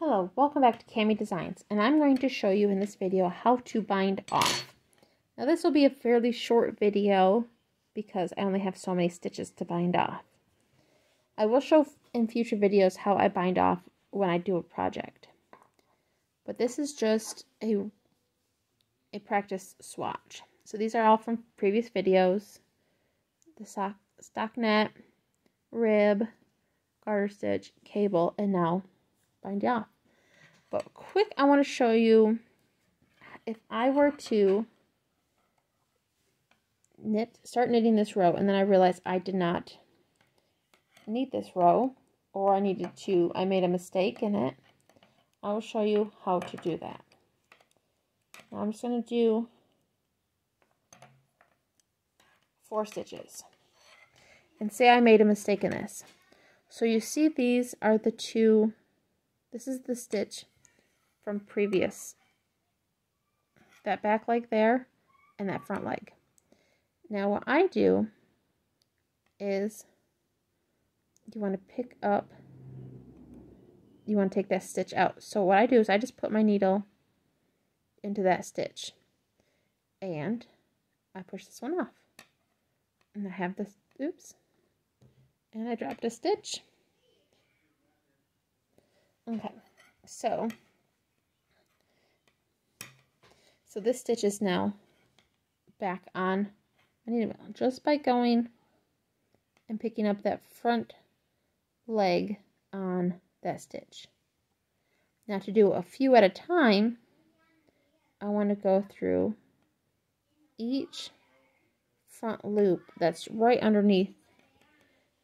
Hello, welcome back to Cami Designs, and I'm going to show you in this video how to bind off. Now this will be a fairly short video because I only have so many stitches to bind off. I will show in future videos how I bind off when I do a project. But this is just a practice swatch. So these are all from previous videos. The stockinette, rib, garter stitch, cable, and now bind off. But quick, I want to show you if I were to start knitting this row, and then I realized I did not need this row, or I made a mistake in it. I will show you how to do that. Now I'm just going to do 4 stitches. And say I made a mistake in this. So you see these are the two. This is the stitch from previous. That back leg there and that front leg. Now what I do is you want to take that stitch out. So what I do is I just put my needle into that stitch and I push this one off. And I have this, oops, and I dropped a stitch. Okay, so this stitch is now back on my needle just by going and picking up that front leg on that stitch. Now to do a few at a time, I want to go through each front loop that's right underneath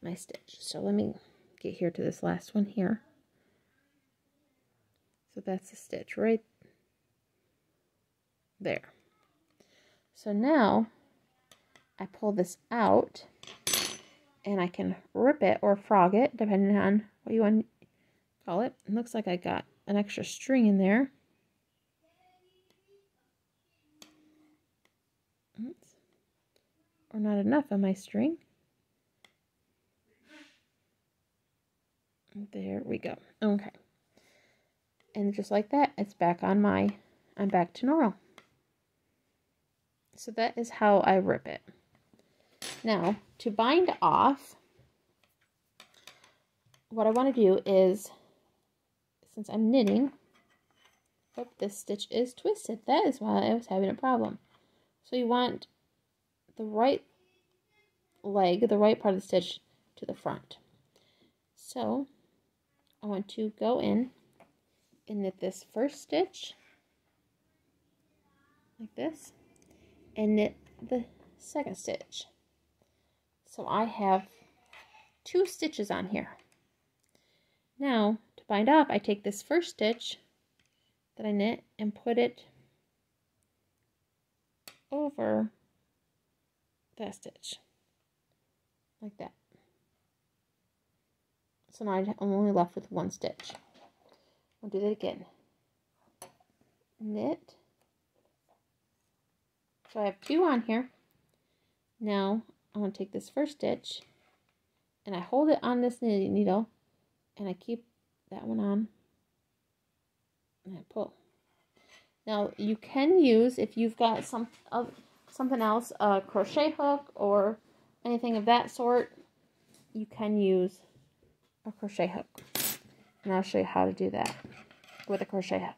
my stitch. So let me get here to this last one here. So that's the stitch right there. So now I pull this out and I can rip it or frog it depending on what you want to call it. It looks like I got an extra string in there. Oops. Or not enough of my string. There we go. Okay. And just like that, it's back on I'm back to normal. So that is how I rip it. Now, to bind off, what I want to do is, since I'm knitting, oh, this stitch is twisted. That is why I was having a problem. So you want the right leg, the right part of the stitch to the front. So I want to go in and knit this first stitch like this and knit the second stitch. So I have 2 stitches on here. Now to bind off, I take this first stitch that I knit and put it over that stitch like that. So now I'm only left with 1 stitch. I'll do that again. Knit. So I have 2 on here. Now I'm going to take this first stitch and I hold it on this knitting needle and I keep that one on and I pull. Now you can use, if you've got something else, a crochet hook or anything of that sort, you can use a crochet hook. And I'll show you how to do that with a crochet hook,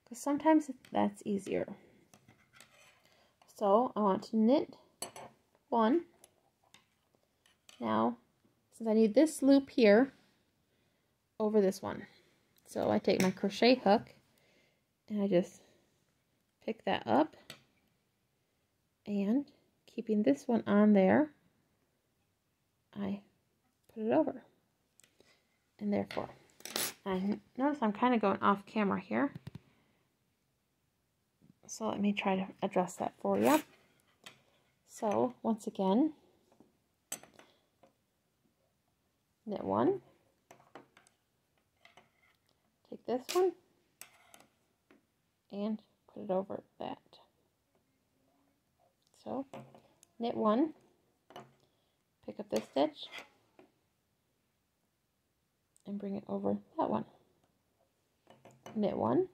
because sometimes that's easier. So I want to knit 1. Now, since I need this loop here over this one, so I take my crochet hook and I just pick that up, and keeping this one on there, I put it over. And therefore, I notice I'm kind of going off camera here. So let me try to address that for you. So once again, knit 1, take this one, and put it over that. So knit 1, pick up this stitch, and bring it over that one. knit one,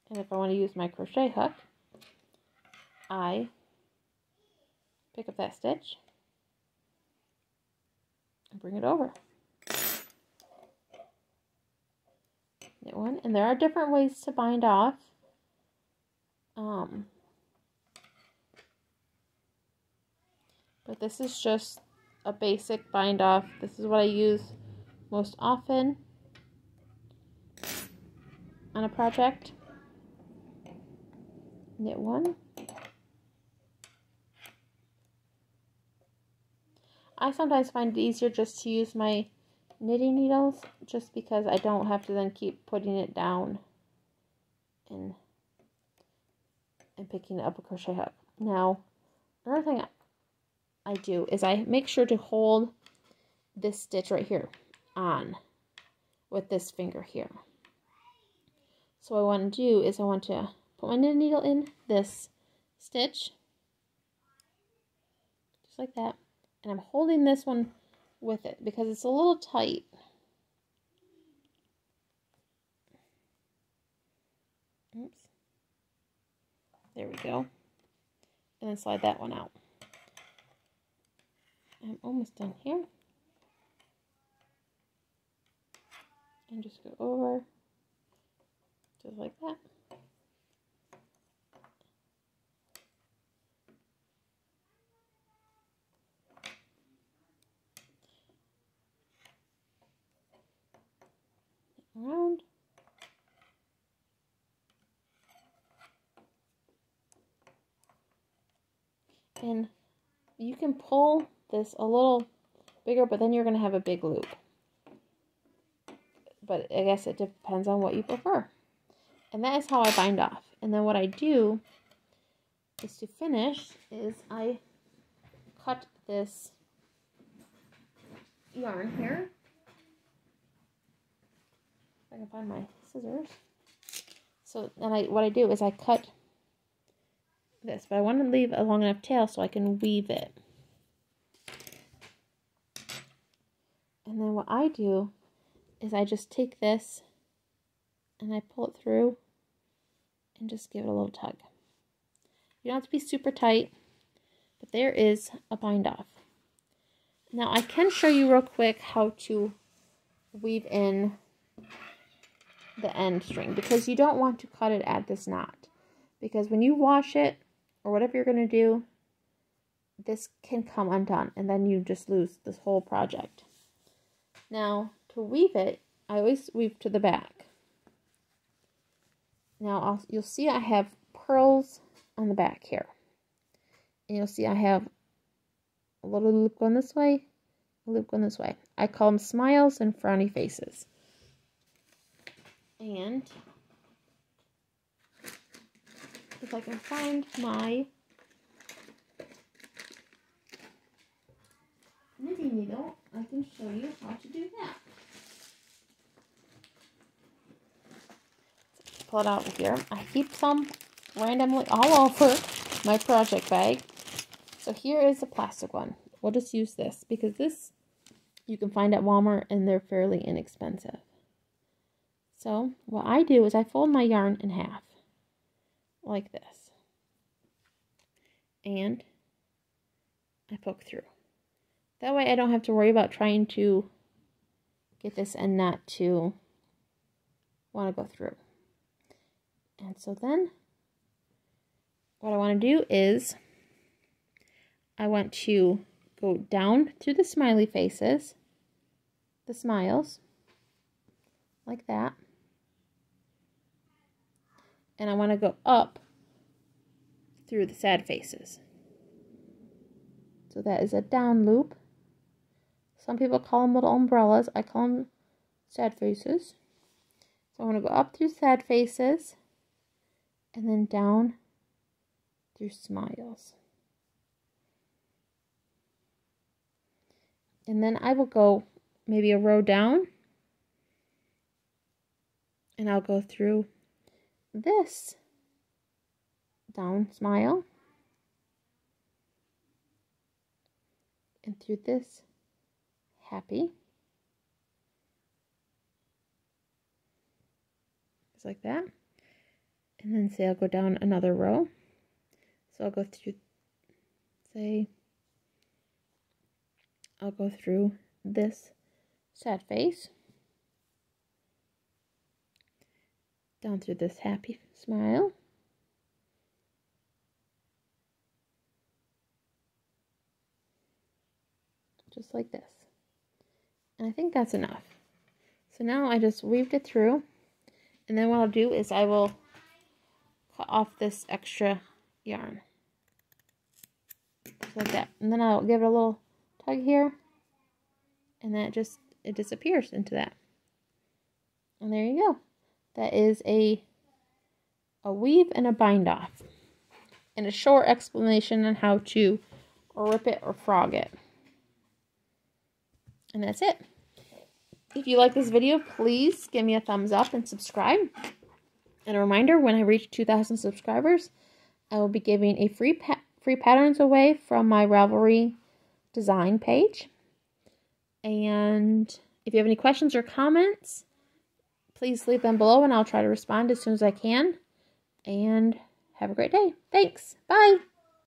and if I want to use my crochet hook, I pick up that stitch and bring it over. Knit one, and there are different ways to bind off. But this is just a basic bind off. This is what I use most often on a project. Knit one. I sometimes find it easier just to use my knitting needles, just because I don't have to then keep putting it down and picking up a crochet hook. Now, another thing I do is I make sure to hold this stitch right here on with this finger here. So what I want to do is I want to put my knitting needle in this stitch, just like that, and I'm holding this one with it because it's a little tight. Oops. There we go. And then slide that one out. I'm almost done here. And just go over, just like that. Around. And you can pull this a little bigger, but then you're going to have a big loop. But I guess it depends on what you prefer. And that is how I bind off. And then what I do is to finish is I cut this yarn here. If I can find my scissors. So then what I do is I cut this, but I want to leave a long enough tail so I can weave it. And then what I do is I just take this and I pull it through and just give it a little tug. You don't have to be super tight, but there is a bind off. Now I can show you real quick how to weave in the end string, because you don't want to cut it at this knot, because when you wash it or whatever you're going to do, this can come undone and then you just lose this whole project. Now to weave it, I always weave to the back. Now you'll see I have pearls on the back here, and you'll see I have a little loop going this way, a loop going this way. I call them smiles and frowny faces. And if I can find my knitting needle, I can show you how to do that. Pull it out of here. I keep some randomly all over my project bag. So here is the plastic one. We'll just use this because this you can find at Walmart and they're fairly inexpensive. So what I do is I fold my yarn in half like this. And I poke through. That way I don't have to worry about trying to get this end knot to want to go through. And so then what I want to do is I want to go down through the smiley faces, the smiles, like that. And I want to go up through the sad faces. So that is a down loop. Some people call them little umbrellas. I call them sad faces. So I want to go up through sad faces and then down through smiles. And then I will go maybe a row down, and I'll go through this down smile and through this happy, just like that. And then say I'll go down another row. So I'll go through, say, I'll go through this sad face, down through this happy smile, just like this. And I think that's enough. So now I just weaved it through, and then what I'll do is I will cut off this extra yarn, just like that. And then I'll give it a little tug here, and then it disappears into that. And there you go. That is a weave and a bind off, and a short explanation on how to rip it or frog it. And that's it. If you like this video, please give me a thumbs up and subscribe. And a reminder, when I reach 2,000 subscribers, I will be giving a free patterns away from my Ravelry design page. And if you have any questions or comments, please leave them below and I'll try to respond as soon as I can. And have a great day. Thanks. Bye.